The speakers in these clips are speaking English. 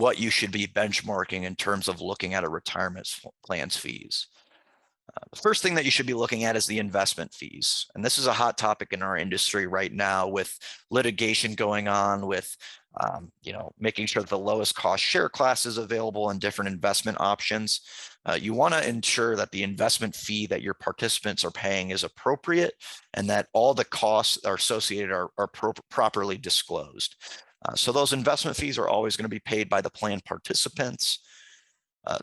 what you should be benchmarking in terms of looking at a retirement plan's fees. The first thing that you should be looking at is the investment fees. And this is a hot topic in our industry right now with litigation going on, with making sure that the lowest cost share class is available and different investment options. You want to ensure that the investment fee that your participants are paying is appropriate and that all the costs that are associated are properly disclosed. So those investment fees are always going to be paid by the plan participants.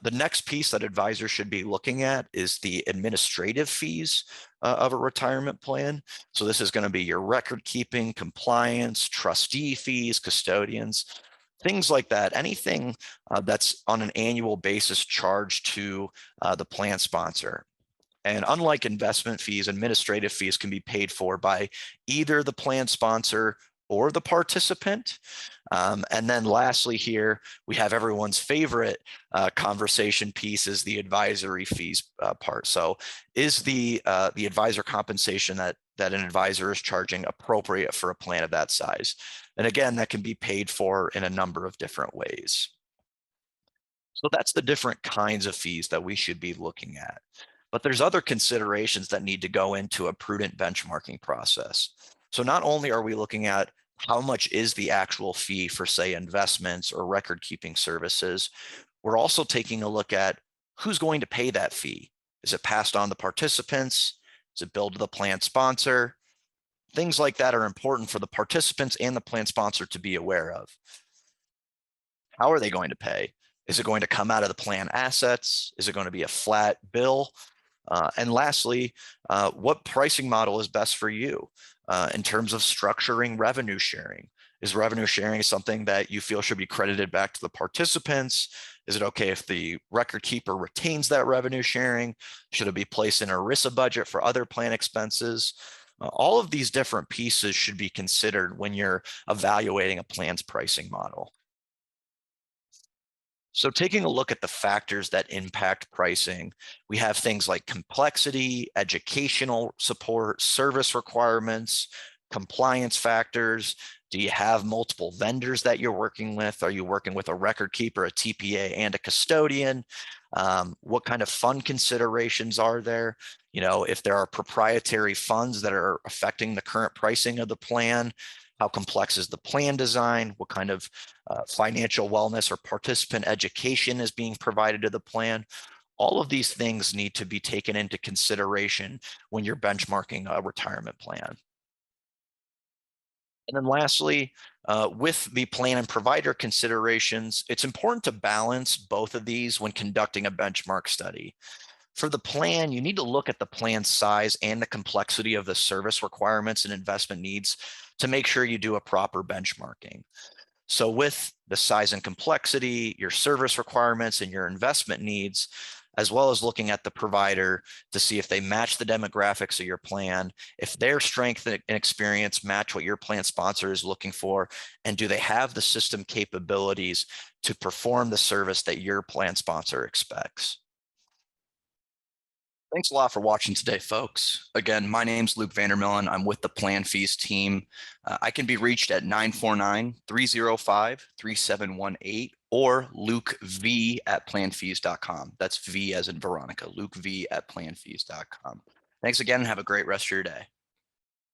The next piece that advisors should be looking at is the administrative fees of a retirement plan. So this is going to be your record keeping, compliance, trustee fees, custodians, things like that. Anything that's on an annual basis charged to the plan sponsor. And unlike investment fees, administrative fees can be paid for by either the plan sponsor or the participant. And then lastly here, we have everyone's favorite conversation piece is the advisory fees part. So is the advisor compensation that an advisor is charging appropriate for a plan of that size? And again, that can be paid for in a number of different ways. So that's the different kinds of fees that we should be looking at. But there's other considerations that need to go into a prudent benchmarking process. So not only are we looking at how much is the actual fee for, say, investments or record keeping services, we're also taking a look at who's going to pay that fee. Is it passed on to participants? Is it billed to the plan sponsor? Things like that are important for the participants and the plan sponsor to be aware of. How are they going to pay? Is it going to come out of the plan assets? Is it going to be a flat bill? And lastly, what pricing model is best for you in terms of structuring revenue sharing? Is revenue sharing something that you feel should be credited back to the participants? Is it okay if the record keeper retains that revenue sharing? Should it be placed in a ERISA budget for other plan expenses? All of these different pieces should be considered when you're evaluating a plan's pricing model. So taking a look at the factors that impact pricing, we have things like complexity, educational support, service requirements, compliance factors. Do you have multiple vendors that you're working with? Are you working with a record keeper, a TPA, and a custodian? What kind of fund considerations are there? If there are proprietary funds that are affecting the current pricing of the plan, how complex is the plan design? What kind of financial wellness or participant education is being provided to the plan? All of these things need to be taken into consideration when you're benchmarking a retirement plan. And then lastly, with the plan and provider considerations, it's important to balance both of these when conducting a benchmark study. For the plan, you need to look at the plan size and the complexity of the service requirements and investment needs to make sure you do a proper benchmarking. So with the size and complexity, your service requirements, and your investment needs, as well as looking at the provider to see if they match the demographics of your plan, if their strength and experience match what your plan sponsor is looking for, and do they have the system capabilities to perform the service that your plan sponsor expects. Thanks a lot for watching today, folks. Again, my name's Luke Vandermillen. I'm with the PlanFees team. I can be reached at 949-305-3718 or lukev@planfees.com. That's V as in Veronica, lukev@planfees.com. Thanks again and have a great rest of your day.